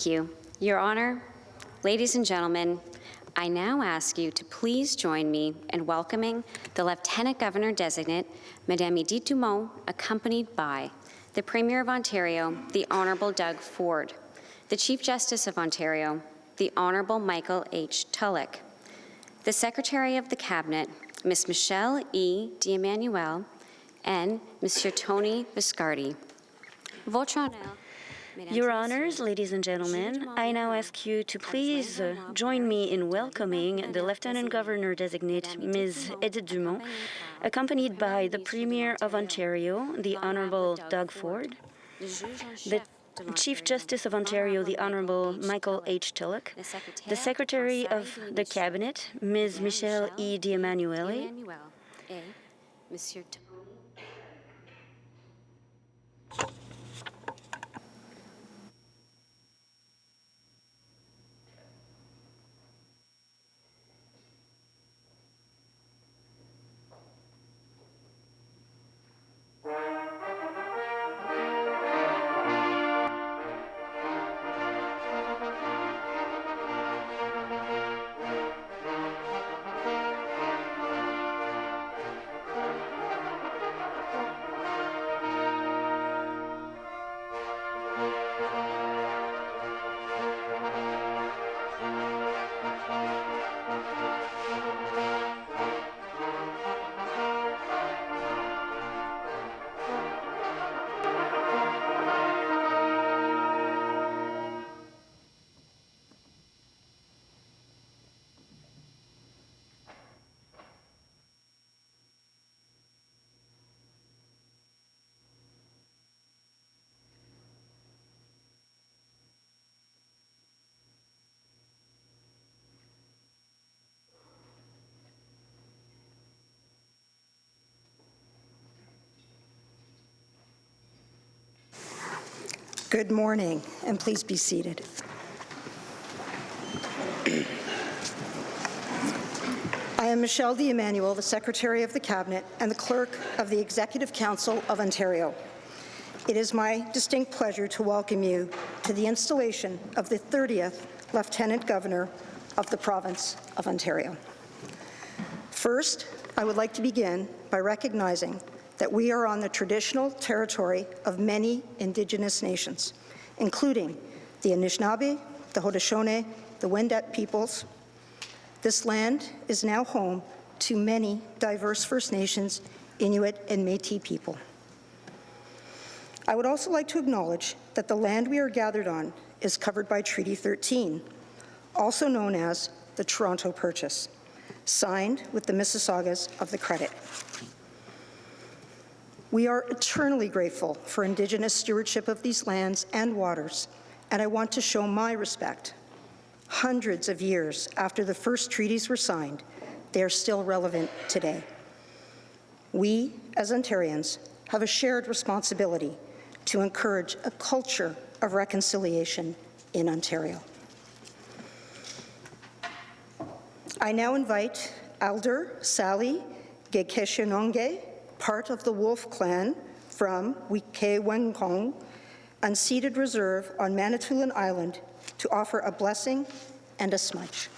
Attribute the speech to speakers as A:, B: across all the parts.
A: Thank you. Your Honor, ladies and gentlemen, I now ask you to please join me in welcoming the Lieutenant Governor-designate, Madame Edith Dumont, accompanied by the Premier of Ontario, the Honourable Doug Ford, the Chief Justice of Ontario, the Honourable Michael H. Tulloch, the Secretary of the Cabinet, Ms. Michelle E. D'Emmanuel, and Monsieur Tony Viscardi. Votre Honneur,
B: Your Honours, ladies and gentlemen, I now ask you to please join me in welcoming the Lieutenant Governor-designate, Ms. Edith Dumont, accompanied by the Premier of Ontario, the Honourable Doug Ford, the Chief Justice of Ontario, the Honourable Michael H. Tulloch, the Secretary of the Cabinet, Ms. Michelle E. D'Emmanuel,
C: Good morning, and please be seated. I am Michelle D'Emmanuel, the Secretary of the Cabinet and the Clerk of the Executive Council of Ontario. It is my distinct pleasure to welcome you to the installation of the 30th Lieutenant Governor of the Province of Ontario. First, I would like to begin by recognizing that we are on the traditional territory of many Indigenous nations, including the Anishinaabe, the Haudenosaunee, the Wendat peoples. This land is now home to many diverse First Nations, Inuit, and Métis people. I would also like to acknowledge that the land we are gathered on is covered by Treaty 13, also known as the Toronto Purchase, signed with the Mississaugas of the Credit. We are eternally grateful for Indigenous stewardship of these lands and waters, and I want to show my respect. Hundreds of years after the first treaties were signed, they are still relevant today. We, as Ontarians, have a shared responsibility to encourage a culture of reconciliation in Ontario. I now invite Elder Sally Gekeshinonge, part of the Wolf Clan from Wikewengkong, unceded reserve on Manitoulin Island, to offer a blessing and a smudge.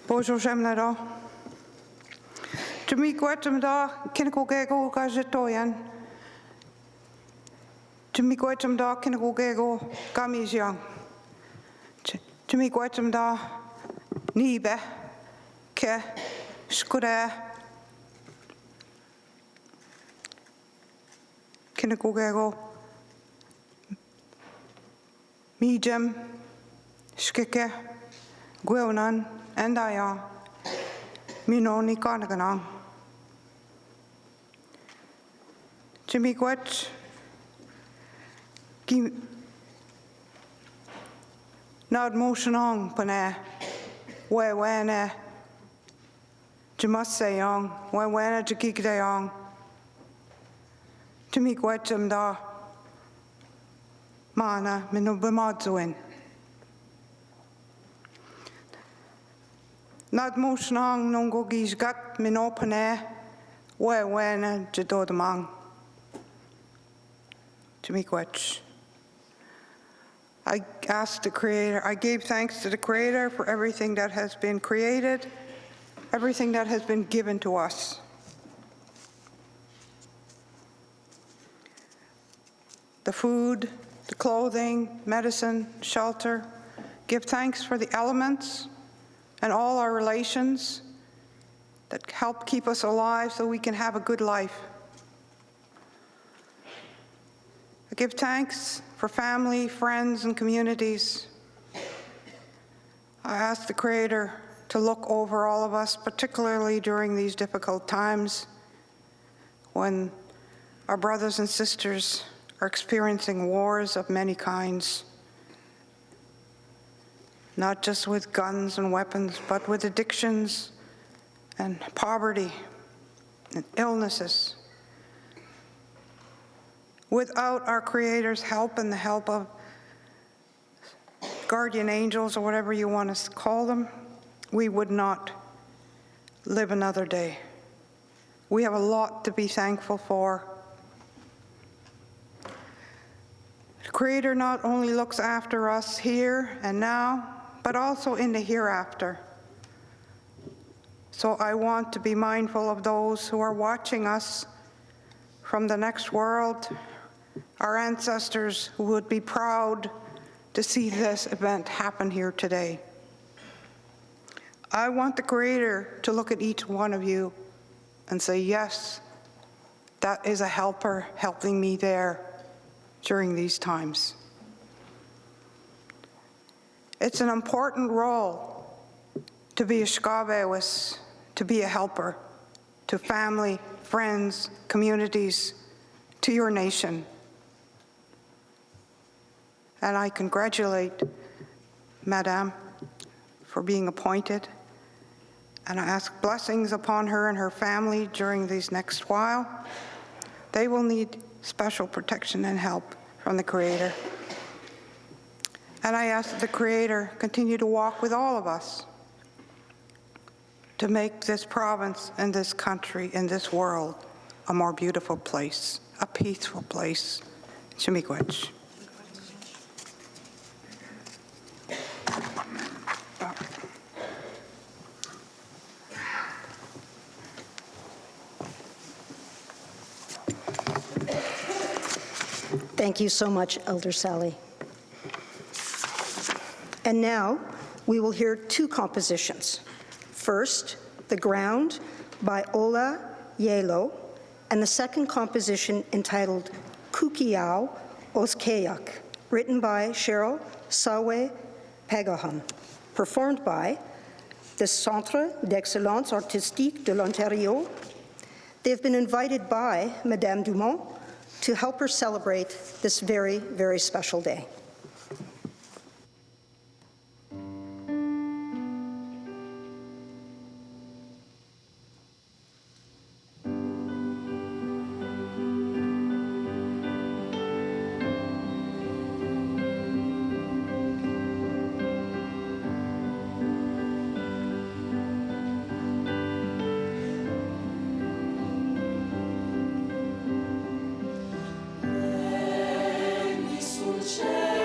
D: Bonjour, Jamlaro. Jimmy Guatemda, Kinakogego Gajetoyan. Jimmy Guatemda, Kinakogego Gamiziang. Jimmy Guatemda, Nibe, Ke, Skure, Kinakogego, Mijem, Skike, Gweunan, and Aya, Minoni Kanaganang. Jimmy Guach, Nad Motionong Pane, Wewene, Jamasayong, Wewene Jakikdayong, Jimmy Guacham da, Mana, Minubamadzuin. Nad Motionong Nongogis Gat Minopane, Wewene Jadodamang. Jimmy Guach. I asked the Creator, I gave thanks to the Creator for everything that has been created, everything that has been given to us. The food, the clothing, medicine, shelter. Give thanks for the elements and all our relations that help keep us alive so we can have a good life. I give thanks for family, friends, and communities. I ask the Creator to look over all of us, particularly during these difficult times when our brothers and sisters are experiencing wars of many kinds, not just with guns and weapons, but with addictions and poverty and illnesses. Without our Creator's help and the help of guardian angels or whatever you want to call them, we would not live another day. We have a lot to be thankful for. The Creator not only looks after us here and now, but also in the hereafter. So I want to be mindful of those who are watching us from the next world, our ancestors who would be proud to see this event happen here today. I want the Creator to look at each one of you and say, yes, that is a helper helping me there during these times. It's an important role to be a shkabewis, to be a helper to family, friends, communities, to your nation. And I congratulate Madame for being appointed, and I ask blessings upon her and her family during these next while. They will need special protection and help from the Creator. And I ask that the Creator continue to walk with all of us to make this province and this country and this world a more beautiful place, a peaceful place. Shemiigwech.
C: Thank you so much, Elder Sally. And now we will hear two compositions. First, The Ground by Ola Yelo, and the second composition entitled Kukiao Oskeyak, written by Cheryl Sawe Pagaham, performed by the Centre d'Excellence Artistique de l'Ontario. They have been invited by Madame Dumont to help her celebrate this very, very special day.
E: Success.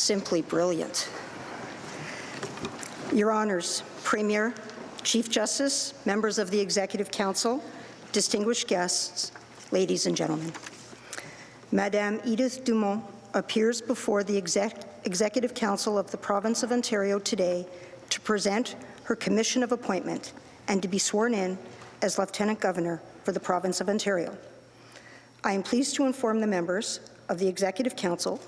C: simply brilliant. Your Honors, Premier, Chief Justice, members of the Executive Council, distinguished guests, ladies and gentlemen. Madame Edith Dumont appears before the Executive Council of the Province of Ontario today to present her commission of appointment and to be sworn in as Lieutenant Governor for the Province of Ontario. I am pleased to inform the members of the Executive Council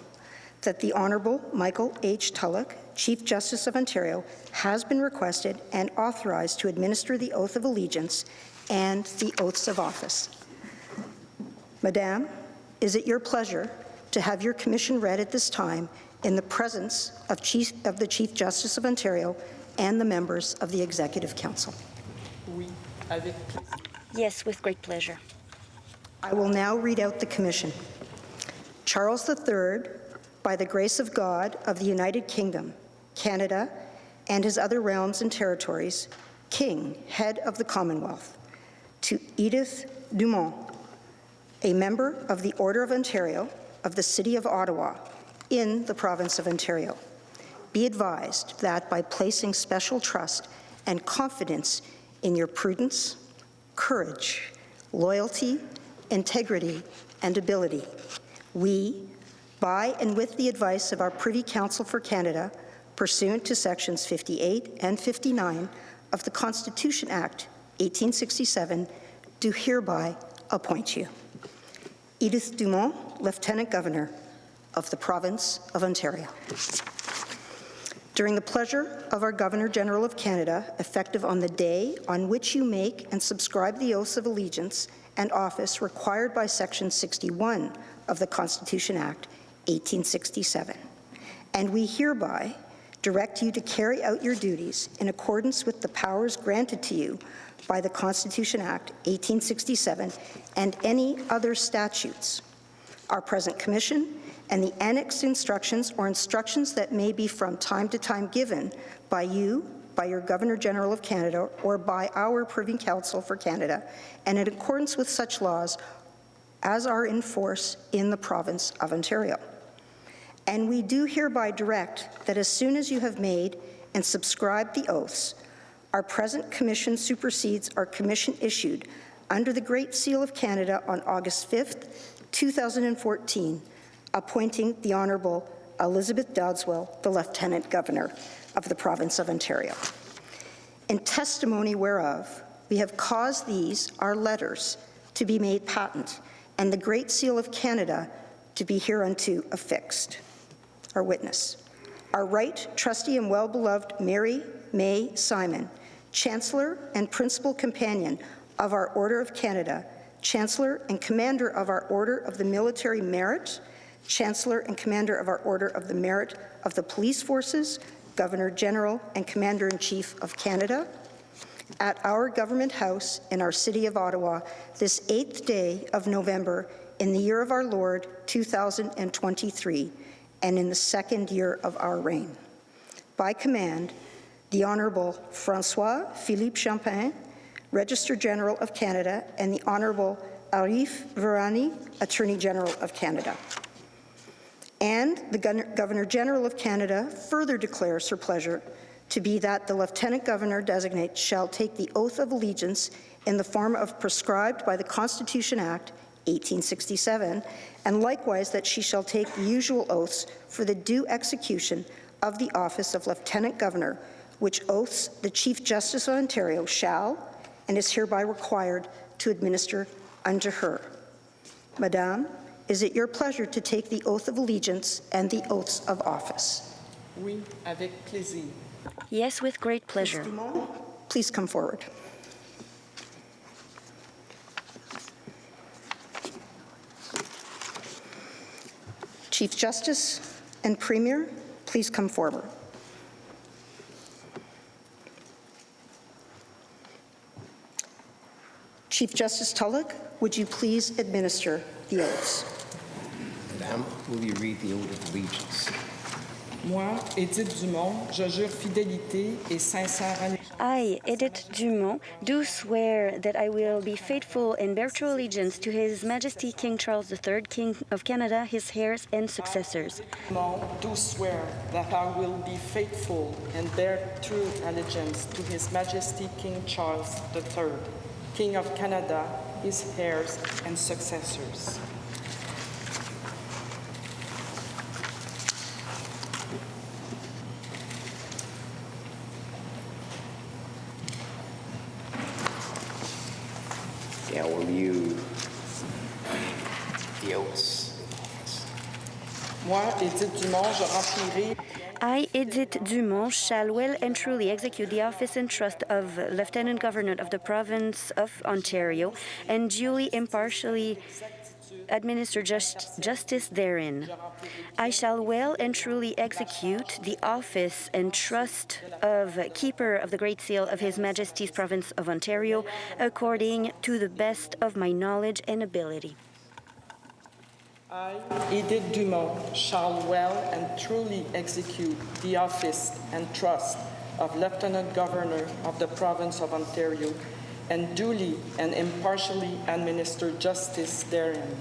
C: that the Honourable Michael H. Tulloch, Chief Justice of Ontario, has been requested and authorized to administer the oath of allegiance and the oaths of office. Madame, is it your pleasure to have your commission read at this time in the presence of the Chief Justice of Ontario and the members of the Executive Council?
E: Oui, avec plaisir.
B: Yes, with great pleasure.
C: I will now read out the commission. Charles III, by the grace of God of the United Kingdom, Canada, and his other realms and territories, King, Head of the Commonwealth, to Edith Dumont, a member of the Order of Ontario of the City of Ottawa in the Province of Ontario. Be advised that by placing special trust and confidence in your prudence, courage, loyalty, integrity, and ability, we, by and with the advice of our Privy Council for Canada, pursuant to Sections 58 and 59 of the Constitution Act 1867, do hereby appoint you. Edith Dumont, Lieutenant Governor of the Province of Ontario. During the pleasure of our Governor-General of Canada, effective on the day on which you make and subscribe the oaths of allegiance and office required by Section 61 of the Constitution Act 1867, and we hereby direct you to carry out your duties in accordance with the powers granted to you by the Constitution Act 1867 and any other statutes. Our present commission and the annexed instructions or instructions that may be from time to time given by you, by your Governor-General of Canada, or by our Privy Council for Canada, and in accordance with such laws as are in force in the Province of Ontario. And we do hereby direct that as soon as you have made and subscribed the oaths, our present commission supersedes our commission issued under the Great Seal of Canada on August 5th, 2014, appointing the Honourable Elizabeth Dowdeswell, the Lieutenant Governor of the Province of Ontario. In testimony whereof, we have caused these, our letters, to be made patent, and the Great Seal of Canada to be hereunto affixed. Our witness. Our right trustee and well-beloved Mary May Simon, Chancellor and Principal Companion of our Order of Canada, Chancellor and Commander of our Order of the Military Merit, Chancellor and Commander of our Order of the Merit of the Police Forces, Governor-General and Commander-in-Chief of Canada, at our Government House in our City of Ottawa this 8th day of November in the year of our Lord, 2023, and in the second year of our reign. By command, the Honourable François-Philippe Champagne, Register General of Canada, and the Honourable Arif Virani, Attorney General of Canada. And the Governor-General of Canada further declares her pleasure to be that the Lieutenant Governor-designate shall take the oath of allegiance in the form of prescribed by the Constitution Act 1867, and likewise that she shall take the usual oaths for the due execution of the office of Lieutenant Governor, which oaths the Chief Justice of Ontario shall and is hereby required to administer unto her. Madame, is it your pleasure to take the oath of allegiance and the oaths of office?
E: Oui, avec plaisir.
B: Yes, with great pleasure.
C: Ms. Dumont, please come forward. Chief Justice and Premier, please come forward. Chief Justice Tulloch, would you please administer the oaths?
F: Madam, will you read the oath of allegiance?
E: Moi, Edith Dumont, je jure fidélité et sincère allégeance
B: I, Edith Dumont, do swear that I will be faithful and bear true allegiance to His Majesty King Charles III, King of Canada, his heirs and successors.
E: do swear that I will be faithful and bear true allegiance to His Majesty King Charles III, King of Canada, his heirs and successors.
F: Yeah, will you the oaths of office?
E: Moi, Edith Dumont, je remplirai
B: I, Edith Dumont, shall well and truly execute the office and trust of Lieutenant Governor of the Province of Ontario and duly impartially administer justice therein. I shall well and truly execute the office and trust of Keeper of the Great Seal of His Majesty's Province of Ontario according to the best of my knowledge and ability.
E: I, Edith Dumont, shall well and truly execute the office and trust of Lieutenant Governor of the Province of Ontario and duly and impartially administer justice therein.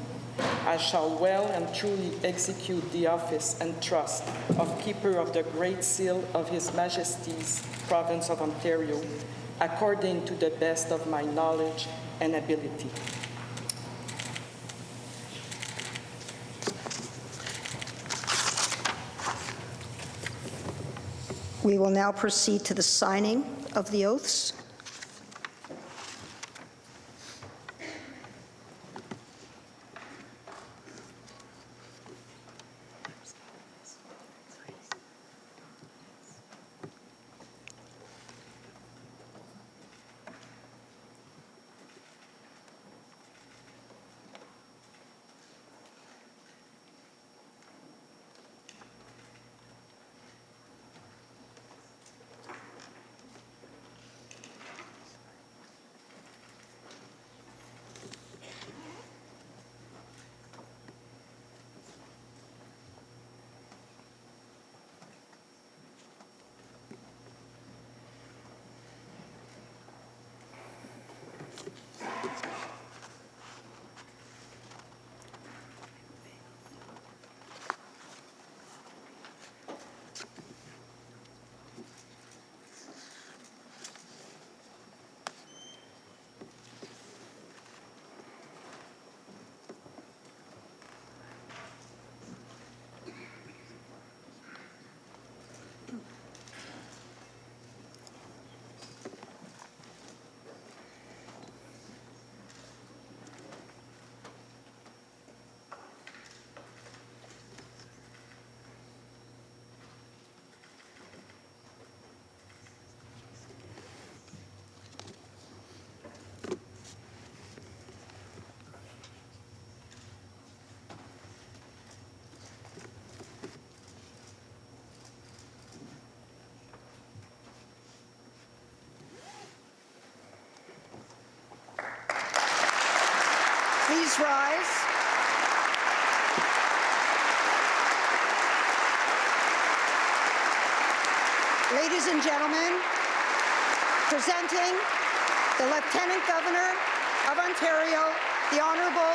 E: I shall well and truly execute the office and trust of Keeper of the Great Seal of His Majesty's Province of Ontario according to the best of my knowledge and ability.
C: We will now proceed to the signing of the oaths. Please rise. Ladies and gentlemen, presenting the Lieutenant Governor of Ontario, the Honourable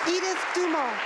C: Edith Dumont.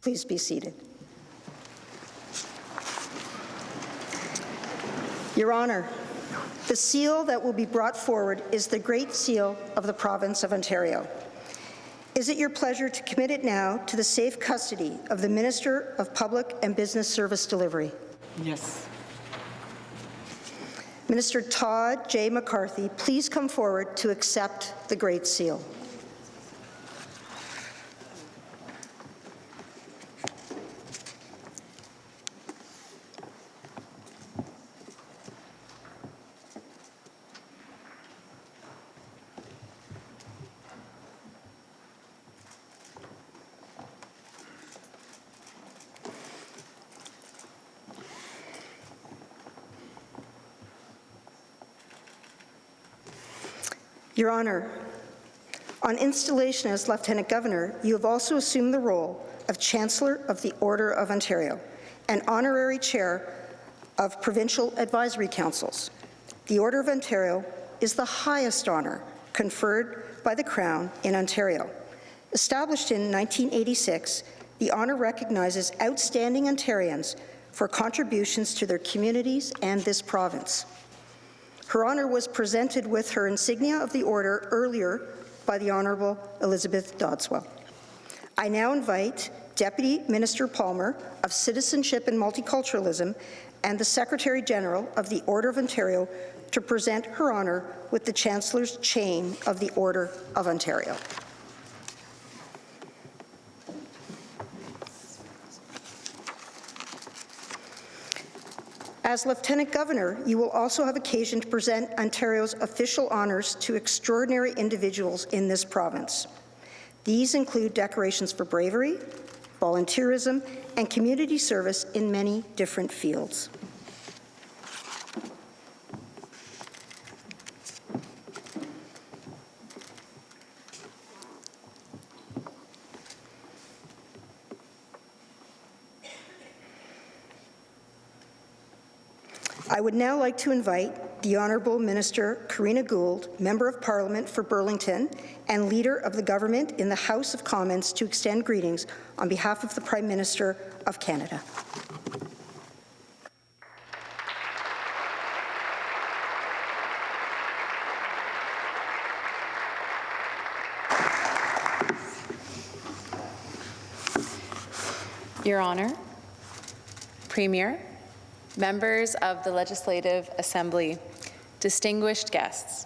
C: Please be seated. Your Honour, the seal that will be brought forward is the Great Seal of the Province of Ontario. It Is it your pleasure to commit it now to the safe custody of the Minister of Public and Business Service Delivery?
E: Yes.
C: Minister Todd J. McCarthy, please come forward to accept the Great Seal. Your Honour, on installation as Lieutenant Governor, you have also assumed the role of Chancellor of the Order of Ontario and Honorary Chair of Provincial Advisory Councils. The Order of Ontario is the highest honour conferred by the Crown in Ontario. Established in 1986, the honour recognizes outstanding Ontarians for contributions to their communities and this province. Her Honour was presented with her insignia of the Order earlier by the Honourable Elizabeth Dowdeswell. I now invite Deputy Minister Palmer of Citizenship and Multiculturalism and the Secretary-General of the Order of Ontario to present Her Honour with the Chancellor's chain of the Order of Ontario. As Lieutenant Governor, you will also have occasion to present Ontario's official honours to extraordinary individuals in this province. These include decorations for bravery, volunteerism, and community service in many different fields. I would now like to invite the Honourable Minister Karina Gould, Member of Parliament for Burlington and Leader of the Government in the House of Commons, to extend greetings on behalf of the Prime Minister of Canada.
G: Your Honour, Premier, members of the Legislative Assembly, distinguished guests,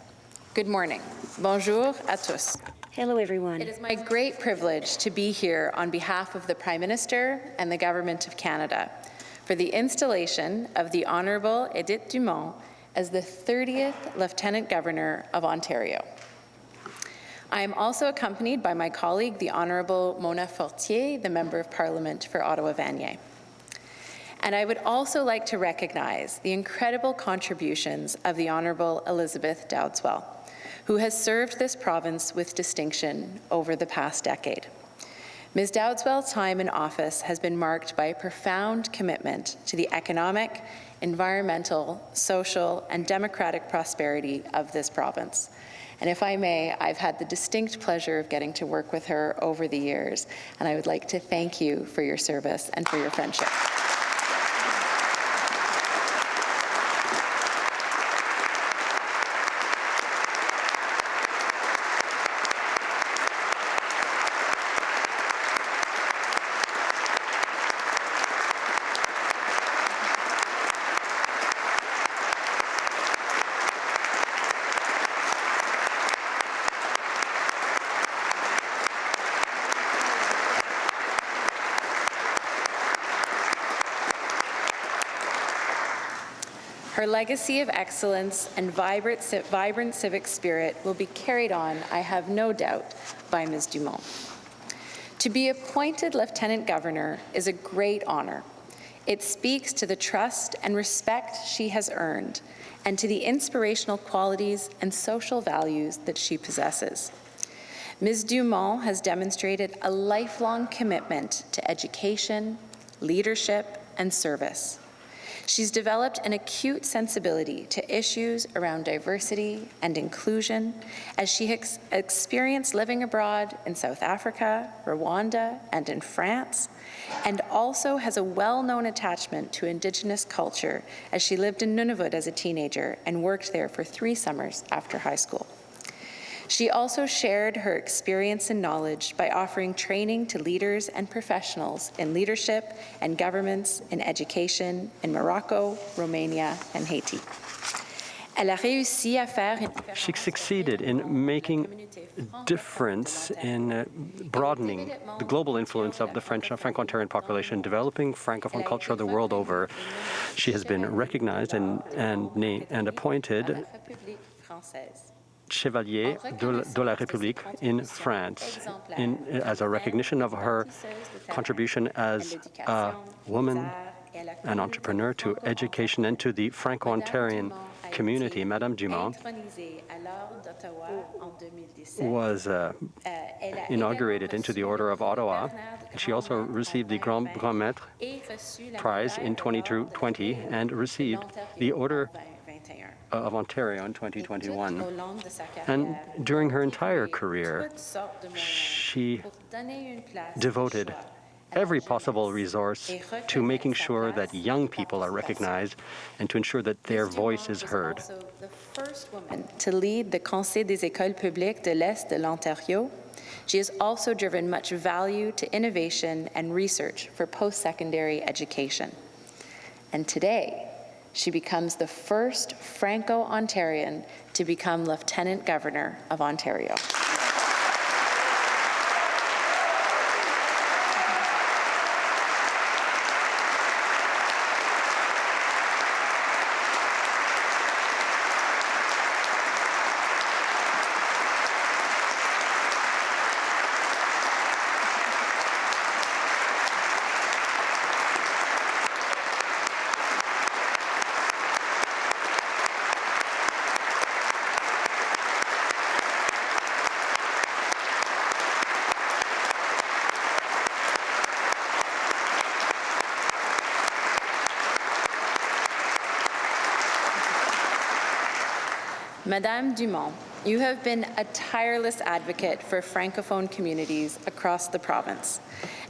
G: good morning. Bonjour à tous.
B: Hello, everyone.
G: It is my great privilege to be here on behalf of the Prime Minister and the Government of Canada for the installation of the Honourable Edith Dumont as the 30th Lieutenant Governor of Ontario. I am also accompanied by my colleague, the Honourable Mona Fortier, the Member of Parliament for Ottawa-Vanier. And I would also like to recognize the incredible contributions of the Honourable Elizabeth Dowdeswell, who has served this province with distinction over the past decade. Ms. Dowdeswell's time in office has been marked by a profound commitment to the economic, environmental, social, and democratic prosperity of this province. And if I may, I've had the distinct pleasure of getting to work with her over the years, and I would like to thank you for your service and for your friendship. Her legacy of excellence and vibrant civic spirit will be carried on, I have no doubt, by Ms. Dumont. To be appointed Lieutenant Governor is a great honour. It speaks to the trust and respect she has earned and to the inspirational qualities and social values that she possesses. Ms. Dumont has demonstrated a lifelong commitment to education, leadership, and service. She's developed an acute sensibility to issues around diversity and inclusion as she has experienced living abroad in South Africa, Rwanda, and in France, and also has a well-known attachment to Indigenous culture as she lived in Nunavut as a teenager and worked there for 3 summers after high school. She also shared her experience and knowledge by offering training to leaders and professionals in leadership and governments in education in Morocco, Romania, and Haiti.
H: She succeeded in making a difference in broadening the global influence of the Franco-Ontarian population, developing Francophone culture the world over. She has been recognized and appointed Chevalier de la République in France as a recognition of her contribution as a woman, an entrepreneur to education and to the Franco-Ontarian community. Madame Dumont was inaugurated into the Order of Ottawa. She also received the Grand Maître Prize in 2020 and received the Order of Ontario in 2021. And during her entire career, she devoted every possible resource to making sure that young people are recognized and to ensure that their voice is heard.
G: The first woman to lead the Conseil des écoles publiques de l'Est de l'Ontario, she has also driven much value to innovation and research for post-secondary education. And today, she becomes the first Franco-Ontarian to become Lieutenant Governor of Ontario. Madame Dumont, you have been a tireless advocate for Francophone communities across the province,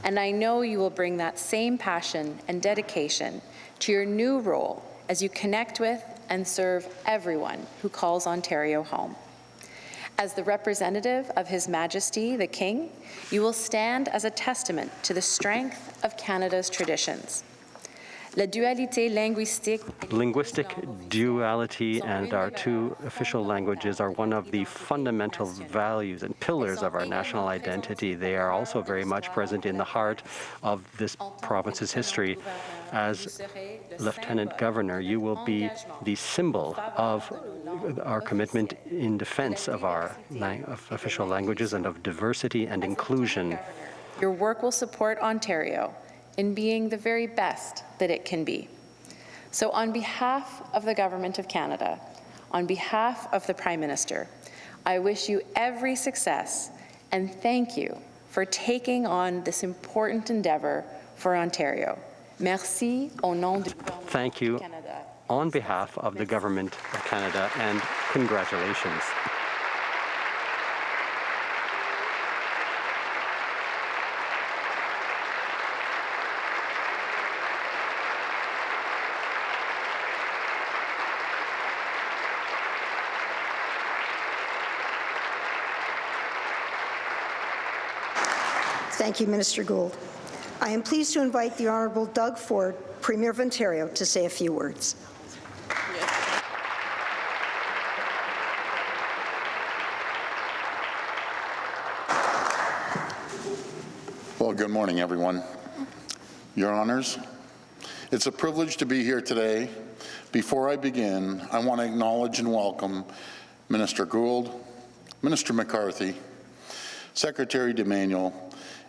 G: and I know you will bring that same passion and dedication to your new role as you connect with and serve everyone who calls Ontario home. As the representative of His Majesty the King, you will stand as a testament to the strength of Canada's traditions. Linguistic duality and our two official languages are one of the fundamental values and pillars of our national identity. They are also very much present in the heart of this province's history. As Lieutenant Governor, you will be the symbol of our commitment in defense of our official languages and of diversity and inclusion. Your work will support Ontario in being the very best that it can be. So on behalf of the Government of Canada, on behalf of the Prime Minister, I wish you every success and thank you for taking on this important endeavour for Ontario. Merci au nom du gouvernement.
H: Thank you on behalf of the Government of Canada, and congratulations.
C: Thank you, Minister Gould. I am pleased to invite the Honourable Doug Ford, Premier of Ontario, to say a few words.
I: Well, good morning, everyone. Your Honours, it's a privilege to be here today. Before I begin, I want to acknowledge and welcome Minister Gould, Minister McCarthy, Secretary D'Emmanuel,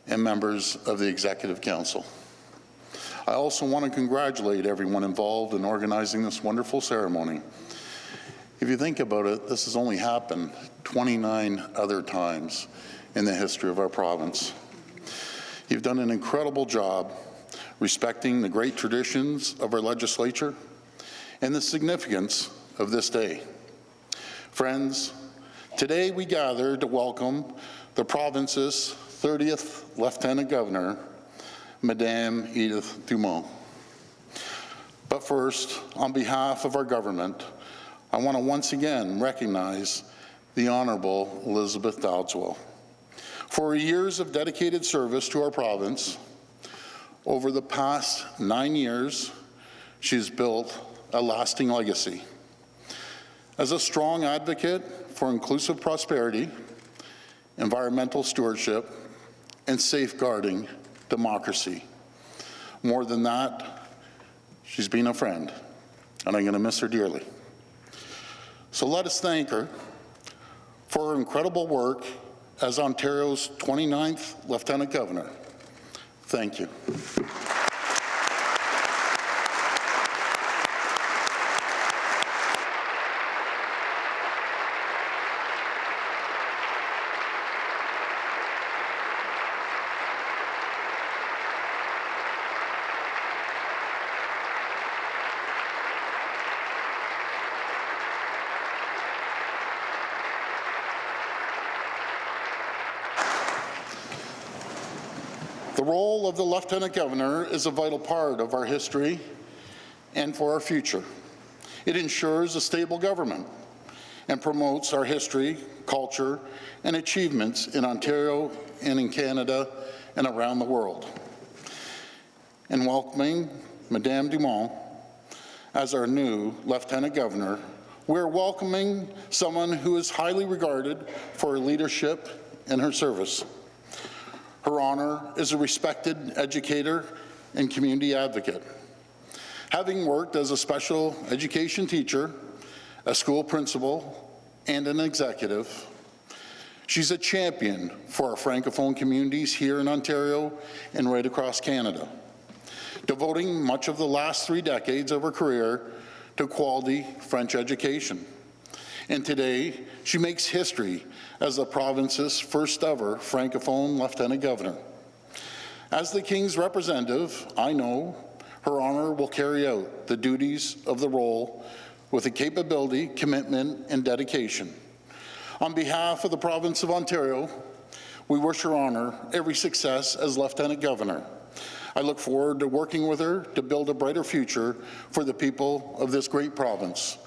I: and members of the Executive Council. I also want to congratulate everyone involved in organizing this wonderful ceremony. If you think about it, this has only happened 29 other times in the history of our province. You've done an incredible job respecting the great traditions of our legislature and the significance of this day. Friends, today we gather to welcome the province's 30th Lieutenant Governor, Madame Edith Dumont. But first, on behalf of our government, I want to once again recognize the Honorable Elizabeth Dowdeswell. For her years of dedicated service to our province, over the past 9 years, she's built a lasting legacy. As a strong advocate for inclusive prosperity, environmental stewardship, and safeguarding democracy. More than that, she's been a friend, and I'm going to miss her dearly. So let us thank her for her incredible work as Ontario's 29th Lieutenant Governor. Thank you. The role of the Lieutenant Governor is a vital part of our history and for our future. It ensures a stable government and promotes our history, culture, and achievements in Ontario and in Canada and around the world. In welcoming Madame Dumont as our new Lieutenant Governor, we're welcoming someone who is highly regarded for her leadership and her service. Her Honour is a respected educator and community advocate. Having worked as a special education teacher, a school principal, and an executive, she's a champion for our francophone communities here in Ontario and right across Canada, devoting much of the last 3 decades of her career to quality French education. And today, she makes history as the province's first ever Francophone Lieutenant Governor. As the King's representative, I know Her Honour will carry out the duties of the role with a capability, commitment, and dedication. On behalf of the province of Ontario, we wish Her Honour every success as Lieutenant Governor. I look forward to working with her to build a brighter future for the people of this great province.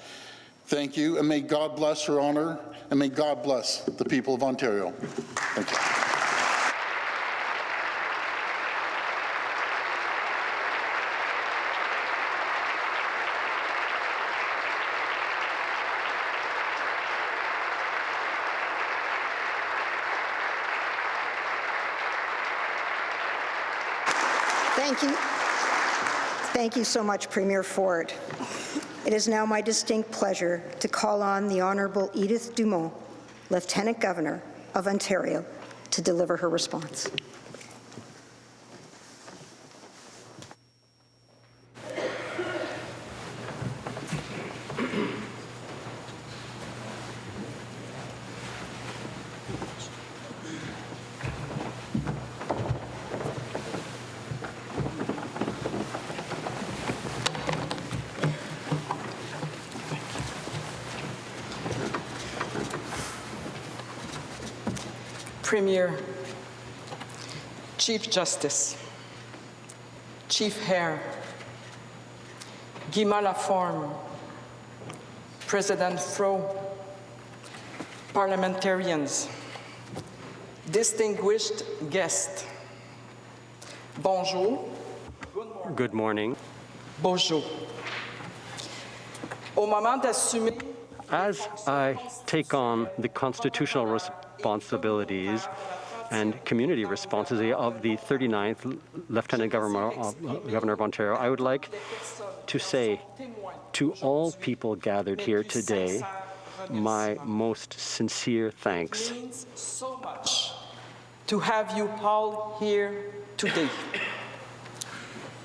I: Thank you, and may God bless Her Honour, and may God bless the people of Ontario. Thank you.
C: Thank you. Thank you so much, Premier Ford. It is now my distinct pleasure to call on the Honourable Edith Dumont, Lieutenant Governor of Ontario, to deliver her response.
E: Premier, Chief Justice, Chief Hare, Guy Laforme, President Fro, parliamentarians, distinguished guests, bonjour,
H: Good morning.
E: bonjour. Au moment d'assumer
H: As I take on the constitutional responsibilities and community responsibility of the 39th Lieutenant Governor of Ontario, I would like to say to all people gathered here today, my most sincere thanks.
E: It means so much to have you all here today.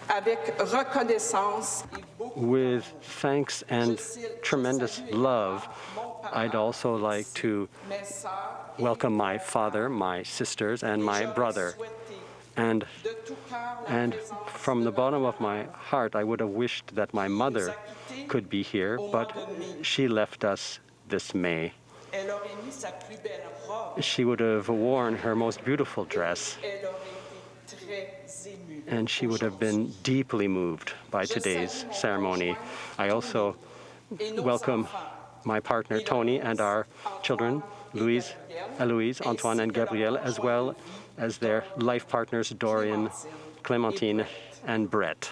E: Avec reconnaissance et beaucoup
H: With thanks and tremendous love, I'd also like to welcome my father, my sisters, and my brother. And from the bottom of my heart, I would have wished that my mother could be here, but she left us this May.
E: Elle aurait mis sa plus belle robe.
H: She would have worn her most beautiful dress,
E: Elle aurait été très émue.
H: and she would have been deeply moved by today's ceremony. I also welcome my partner Tony and our children, Louise, Eloise, Antoine, and Gabrielle, as well as their life partners, Dorian, Clementine, and Brett.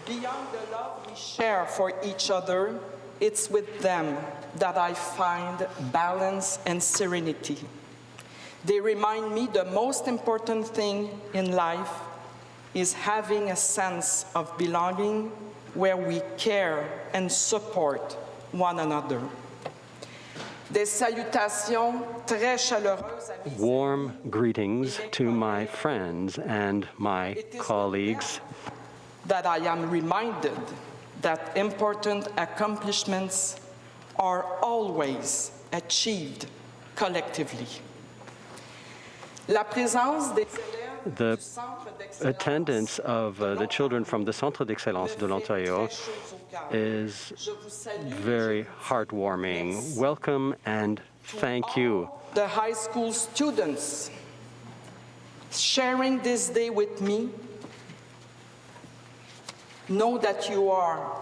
E: Beyond the love we share for each other, it's with them that I find balance and serenity. They remind me the most important thing in life is having a sense of belonging where we care and support one another. Des salutations très chaleureuses à mes
H: Warm greetings to my friends and my colleagues.
E: that I am reminded that important accomplishments are always achieved collectively. La présence des élèves
H: The
E: du Centre d'Excellence
H: attendance of the children from the Centre d'Excellence de l'Ontario is very heartwarming. Welcome and thank you.
E: the high school students sharing this day with me. Know that you are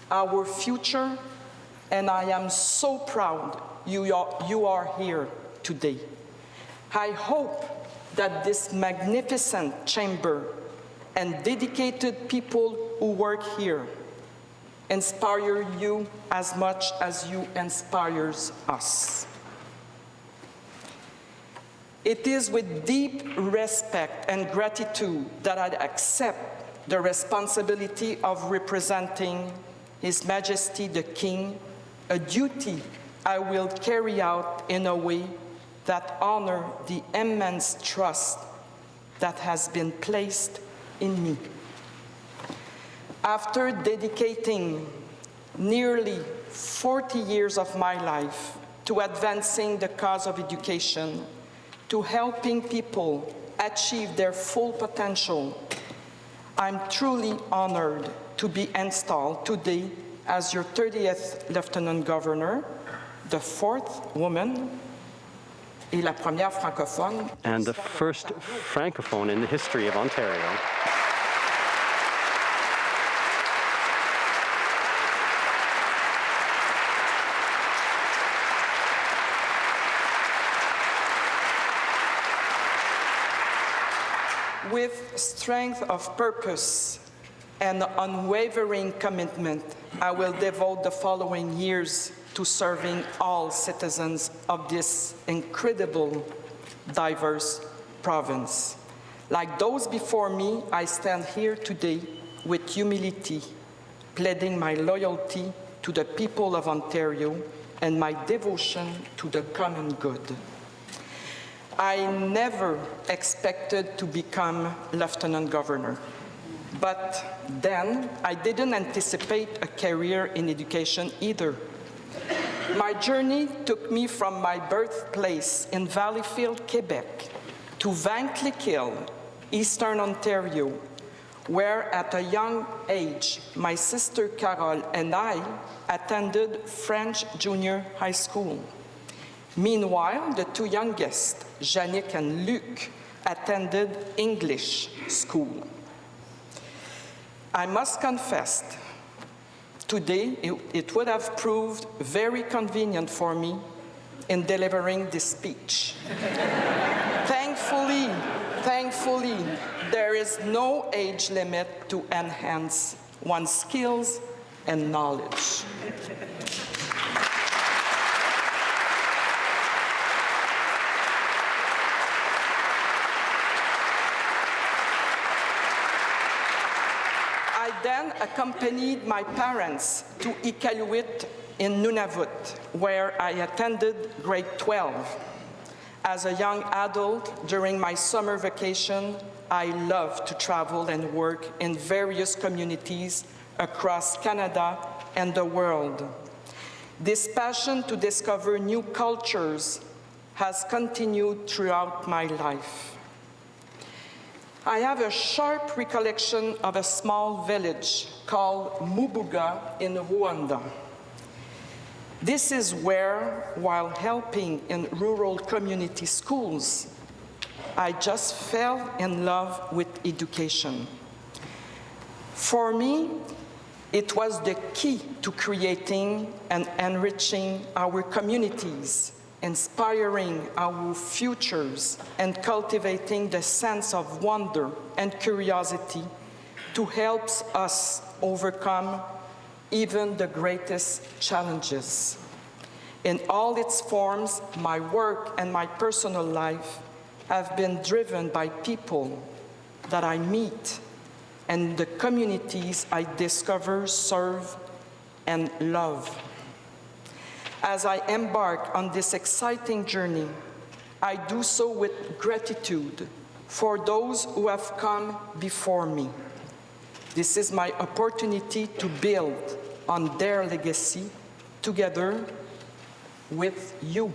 E: our future, and I am so proud you are here today. I hope that this magnificent chamber and dedicated people who work here inspire you as much as you inspire us. It is with deep respect and gratitude that I accept the responsibility of representing His Majesty the King, a duty I will carry out in a way that honors the immense trust that has been placed in me. After dedicating nearly 40 years of my life to advancing the cause of education, to helping people achieve their full potential, I'm truly honored to be installed today as your 30th Lieutenant Governor, the 4th woman et la première francophone.
H: And the first francophone in the history of Ontario.
E: With strength of purpose and unwavering commitment, I will devote the following years to serving all citizens of this incredible, diverse province. Like those before me, I stand here today with humility, pledging my loyalty to the people of Ontario and my devotion to the common good. I never expected to become Lieutenant Governor, but then I didn't anticipate a career in education either. My journey took me from my birthplace in Valleyfield, Quebec, to Vankleek, Eastern Ontario, where at a young age, my sister Carole and I attended French Junior High School. Meanwhile, the two youngest, Jannick and Luc, attended English school. I must confess, today it would have proved very convenient for me in delivering this speech. Thankfully, there is no age limit to enhance one's skills and knowledge. I then accompanied my parents to Iqaluit in Nunavut, where I attended grade 12. As a young adult, during my summer vacation, I loved to travel and work in various communities across Canada and the world. This passion to discover new cultures has continued throughout my life. I have a sharp recollection of a small village called Mubuga in Rwanda. This is where, while helping in rural community schools, I just fell in love with education. For me, It was the key to creating and enriching our communities, inspiring our futures, and cultivating the sense of wonder and curiosity to help us overcome even the greatest challenges. In all its forms, my work and my personal life have been driven by people that I meet and the communities I discover, serve, and love. As I embark on this exciting journey, I do so with gratitude for those who have come before me. This is my opportunity to build on their legacy together with you.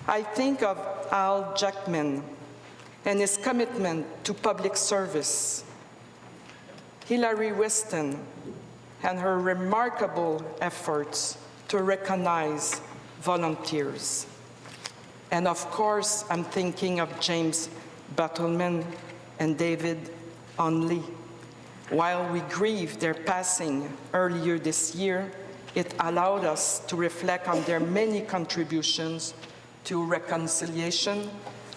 E: I think of Al Jackman and his commitment to public service, Hilary Weston and her remarkable efforts to recognize volunteers. And of course, I'm thinking of James Battleman and David Onley. While we grieve their passing earlier this year, it allowed us to reflect on their many contributions to reconciliation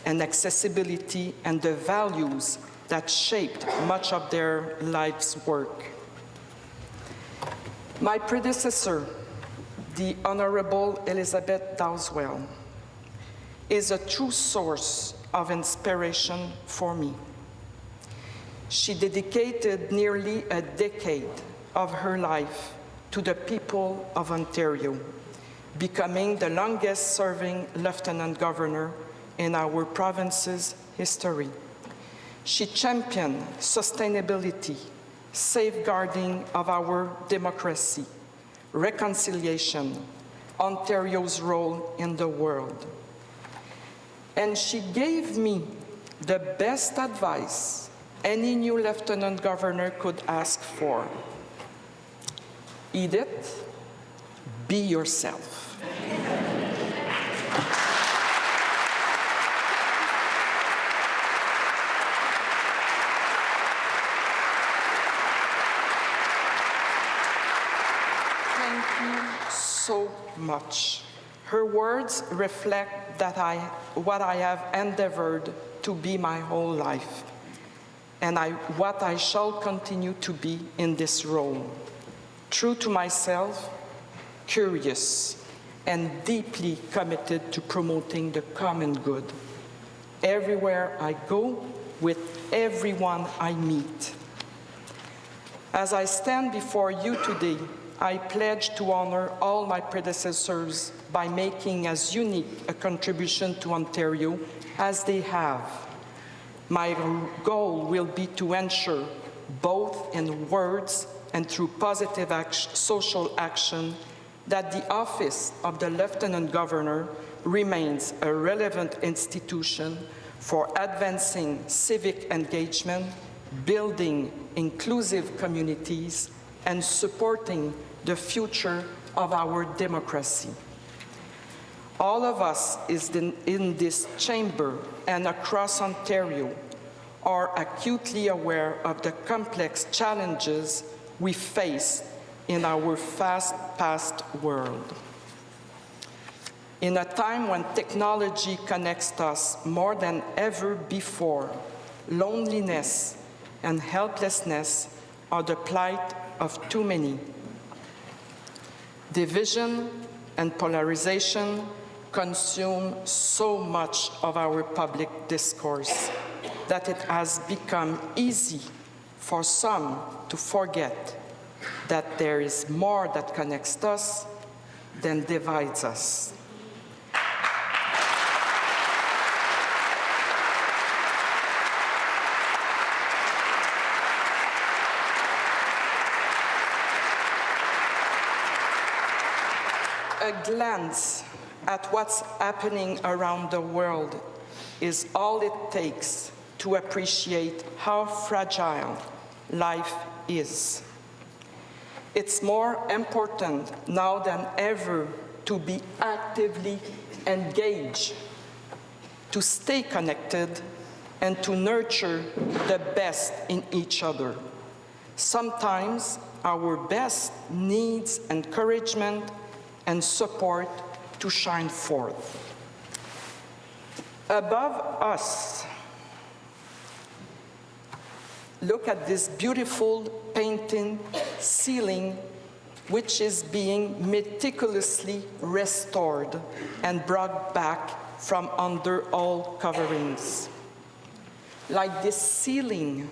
E: and accessibility and the values that shaped much of their life's work. My predecessor, the Honorable Elizabeth Dowdeswell, is a true source of inspiration for me. She dedicated nearly a decade of her life to the people of Ontario, becoming the longest-serving Lieutenant Governor in our province's history. She championed sustainability, safeguarding of our democracy, reconciliation, Ontario's role in the world. And she gave me the best advice any new Lieutenant Governor could ask for. Edith, be yourself. Thank you so much. Her words reflect what I have endeavored to be my whole life, and what I shall continue to be in this role. True to myself, curious, and deeply committed to promoting the common good everywhere I go, with everyone I meet. As I stand before you today, I pledge to honor all my predecessors by making as unique a contribution to Ontario as they have. My goal will be to ensure, both in words and through positive social action, that the office of the Lieutenant Governor remains a relevant institution for advancing civic engagement, building inclusive communities, and supporting the future of our democracy. All of us in this chamber and across Ontario are acutely aware of the complex challenges we face in our fast-paced world. In a time when technology connects us more than ever before, loneliness and helplessness are the plight of too many. Division and polarization consume so much of our public discourse that it has become easy for some to forget that there is more that connects us than divides us. A glance at what's happening around the world is all it takes to appreciate how fragile life is. It's more important now than ever to be actively engaged, to stay connected, and to nurture the best in each other. Sometimes our best needs encouragement and support to shine forth. Above us, look at this beautiful painting ceiling, which is being meticulously restored and brought back from under all coverings. Like this ceiling,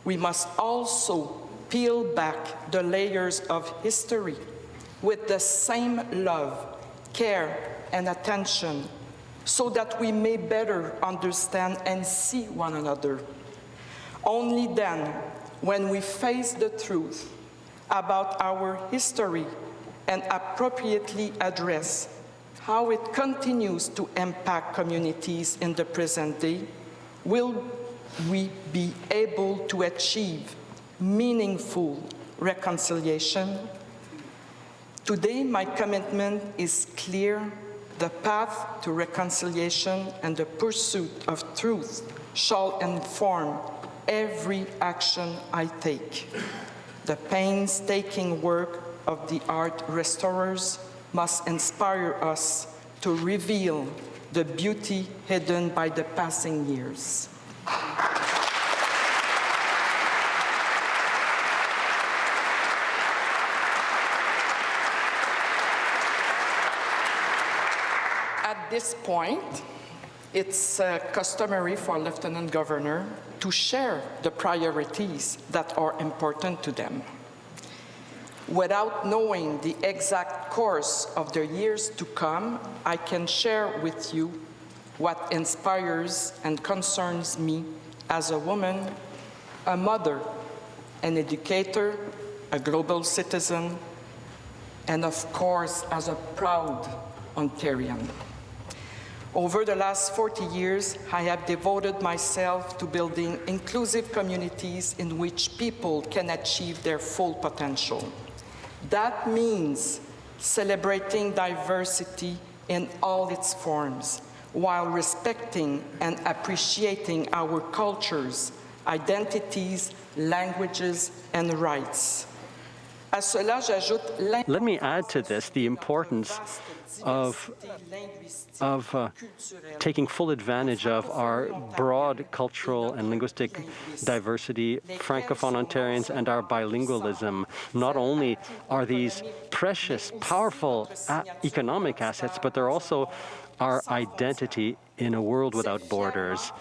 E: we must also peel back the layers of history with the same love, care, and attention, so that we may better understand and see one another. Only then, when we face the truth about our history and appropriately address how it continues to impact communities in the present day, will we be able to achieve meaningful reconciliation. Today, my commitment is clear. The path to reconciliation and the pursuit of truth shall inform every action I take. The painstaking work of the art restorers must inspire us to reveal the beauty hidden by the passing years. At this point, it's customary for Lieutenant Governor to share the priorities that are important to them. Without knowing the exact course of the years to come, I can share with you what inspires and concerns me as a woman, a mother, an educator, a global citizen, and of course, as a proud Ontarian. Over the last 40 years, I have devoted myself to building inclusive communities in which people can achieve their full potential. That means celebrating diversity in all its forms, while respecting and appreciating our cultures, identities, languages, and rights.
H: Let me add to this the importance of taking full advantage of our broad cultural and linguistic diversity, francophone Ontarians, and our bilingualism. Not only are these precious, powerful economic assets, but they're also our identity in a world without borders.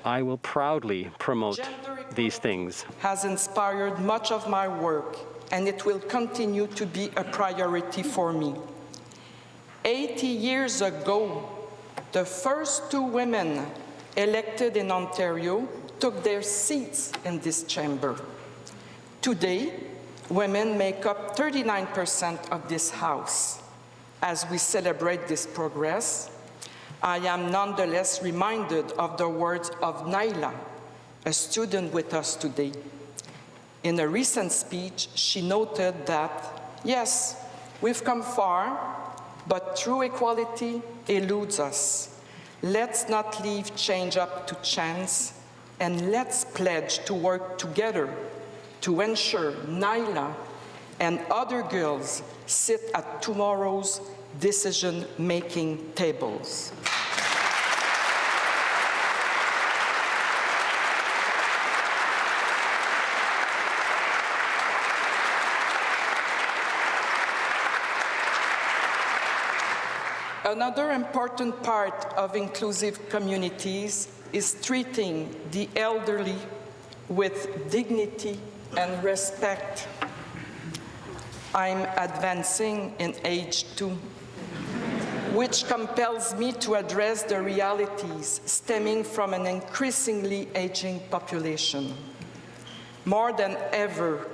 H: I will proudly promote these things.
E: Has inspired much of my work, and it will continue to be a priority for me. 80 years ago, the first 2 women elected in Ontario took their seats in this chamber. Today, women make up 39% of this House. As we celebrate this progress, I am nonetheless reminded of the words of Naila, a student with us today. In a recent speech, she noted that, yes, we've come far, but true equality eludes us. Let's not leave change up to chance, and let's pledge to work together to ensure Naila and other girls sit at tomorrow's decision-making tables. Another important part of inclusive communities is treating the elderly with dignity and respect. I'm advancing in age too, which compels me to address the realities stemming from an increasingly aging population. More than ever,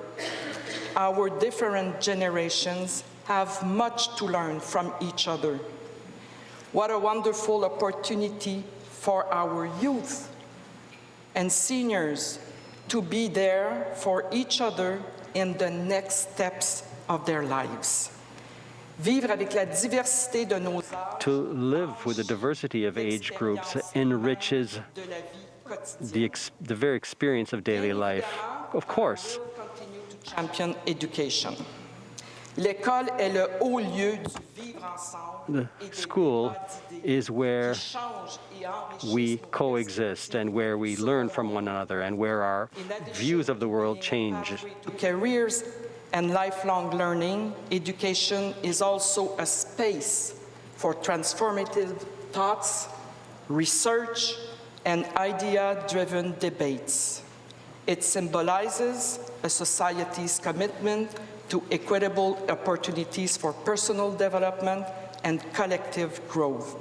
E: our different generations have much to learn from each other. What a wonderful opportunity for our youth and seniors to be there for each other in the next steps of their lives. Vivre avec la diversité de nos âges,
H: to live with the diversity of age groups enriches the very experience of daily life. Of course,
E: champion education. L'école est le haut lieu du vivre ensemble.
H: The school is where we coexist and where we learn from one another and where our views of the world change.
E: To careers and lifelong learning, education is also a space for transformative thoughts, research, and idea-driven debates. It symbolizes a society's commitment to equitable opportunities for personal development and collective growth.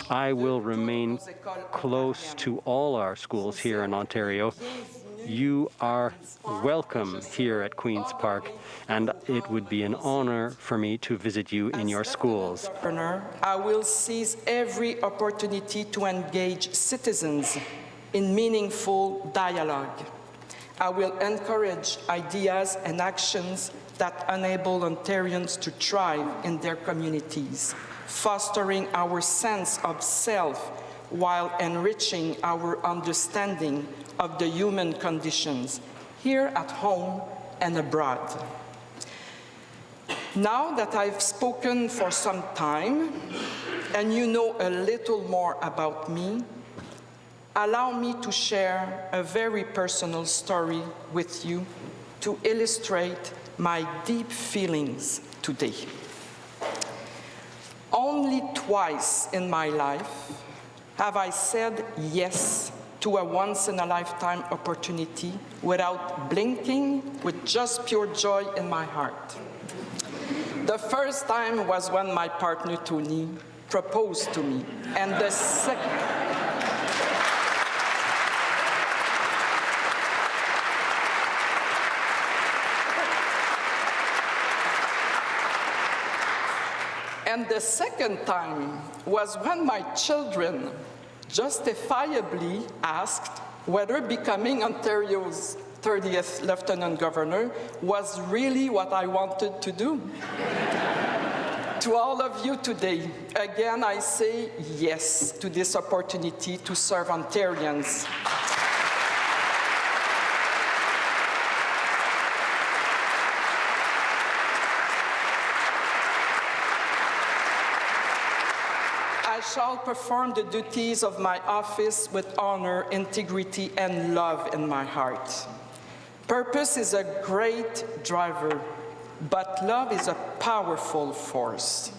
H: I will remain close to all our schools here in Ontario. You are welcome here at Queen's Park, and it would be an honor for me to visit you in your schools.
E: I will seize every opportunity to engage citizens in meaningful dialogue. I will encourage ideas and actions that enable Ontarians to thrive in their communities, fostering our sense of self while enriching our understanding of the human conditions here at home and abroad. Now that I've spoken for some time and you know a little more about me, allow me to share a very personal story with you to illustrate my deep feelings today. Only twice in my life have I said yes to a once-in-a-lifetime opportunity without blinking, with just pure joy in my heart. The first time was when my partner, Tony, proposed to me, and the second... And the second time was when my children justifiably asked whether becoming Ontario's 30th Lieutenant Governor was really what I wanted to do. To all of you today, again, I say yes to this opportunity to serve Ontarians. I shall perform the duties of my office with honor, integrity, and love in my heart. Purpose is a great driver, but love is a powerful force.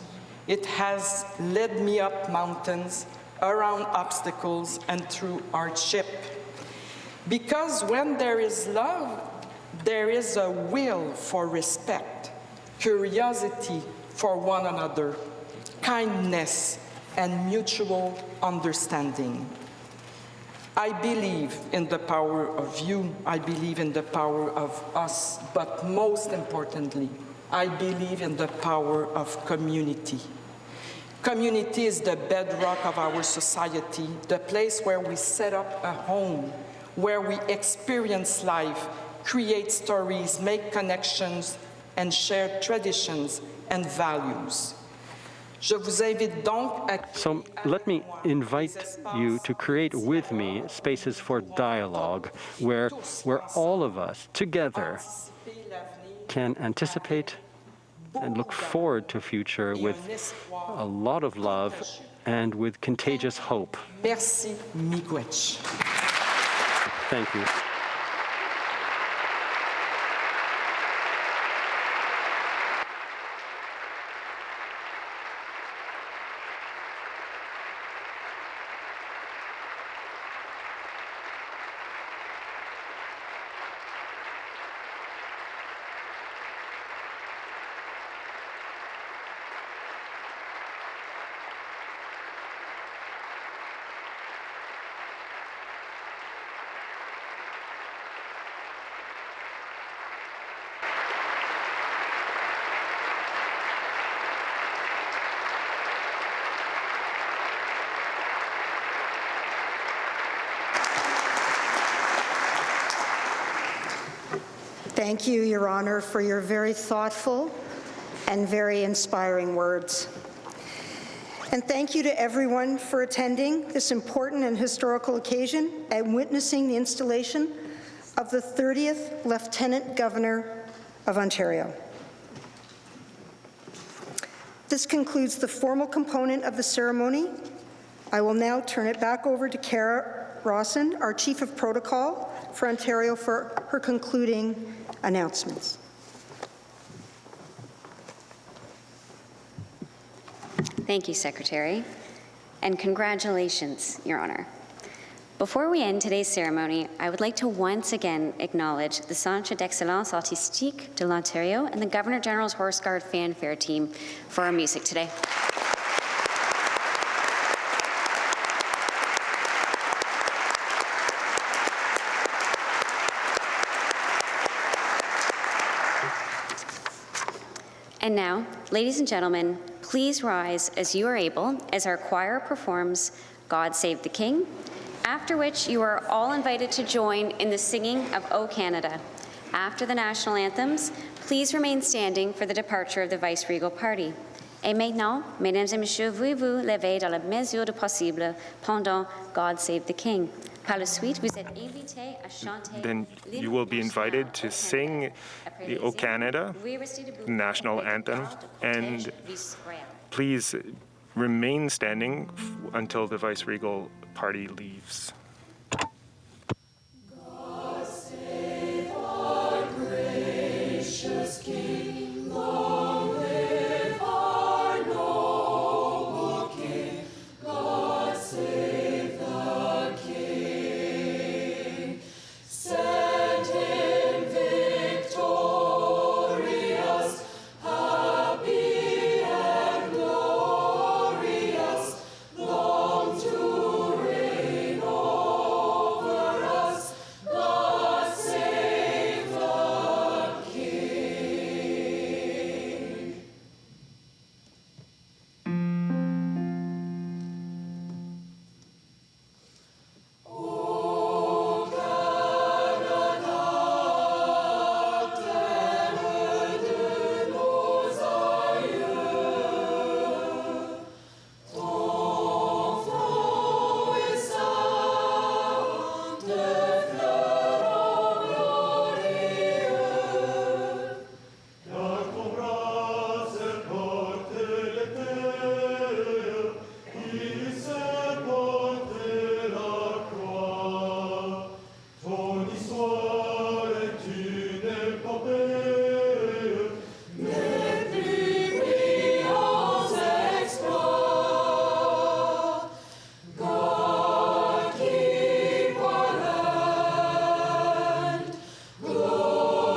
E: It has led me up mountains, around obstacles, and through hardship. Because when there is love, there is a will for respect, curiosity for one another, kindness, and mutual understanding. I believe in the power of you, I believe in the power of us, but most importantly, I believe in the power of community. Community is the bedrock of our society, the place where we set up a home, where we experience life, create stories, make connections, and share traditions and values.
H: So let me invite you to create with me spaces for dialogue where all of us together can anticipate and look forward to a future with a lot of love and with contagious hope.
E: Merci, miigwech.
H: Thank you.
C: Thank you, Your Honor, for your very thoughtful and very inspiring words. And thank you to everyone for attending this important and historical occasion and witnessing the installation of the 30th Lieutenant Governor of Ontario. This concludes the formal component of the ceremony. I will now turn it back over to Cara Rawson, our Chief of Protocol for Ontario, for her concluding announcements.
A: Thank you, Secretary, and congratulations, Your Honour. Before we end today's ceremony, I would like to once again acknowledge the Centre d'Excellence Artistique de l'Ontario and the Governor-General's Horse Guard Fanfare team for our music today. And now, ladies and gentlemen, please rise as you are able as our choir performs God Save the King, after which you are all invited to join in the singing of O Canada. After the national anthems, please remain standing for the departure of the Vice-Regal Party. Et maintenant, mesdames et messieurs, veuillez-vous lever dans la mesure du possible pendant God Save the King. Par la suite, vous êtes invités à chanter.
J: Then you will be invited to sing the O Canada national anthem, and please remain standing until the Vice-Regal Party leaves.
K: God save our gracious King, long live our noble King. God save the King. Send him victorious, happy and glorious, long to reign over us. God save the King. O Canada, terre de nos aïeux, ton front est ceint de fleurs glorieux. Car ton bras porte les terres, il sait porter la croix. Ton histoire est une épopée des plus brillants exploits. God keep our land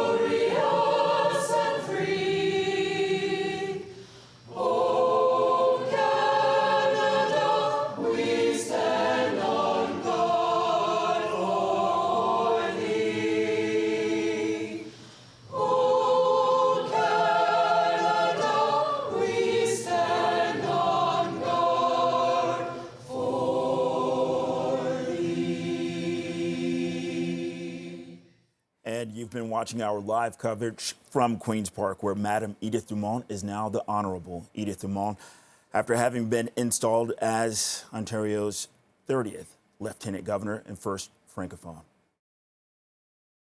K: glorious and free. O Canada, we stand on guard for thee. O Canada, we stand on guard for thee.
L: And you've been watching our live coverage from Queen's Park, where Madam Edith Dumont is now the Honorable Edith Dumont, after having been installed as Ontario's 30th Lieutenant Governor and first francophone.